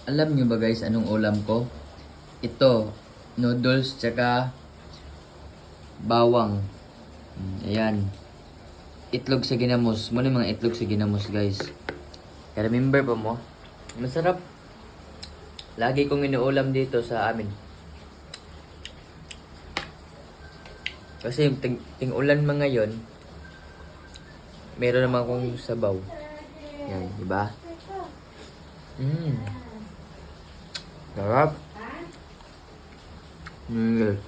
Alam nyo ba guys, anong ulam ko? Ito, noodles tsaka bawang. Ayan. Itlog sa ginamos. Muna yung mga itlog sa ginamos guys. Kaya remember pa mo? Masarap. Lagi kong inuulam dito sa amin. Kasi yung ting-ulan mga ngayon, meron naman akong sabaw. Yan, diba? Sarap. Yes.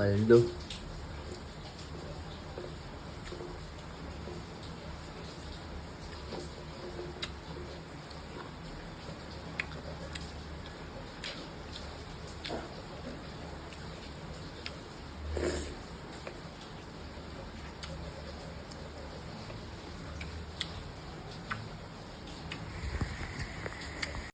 Paldo.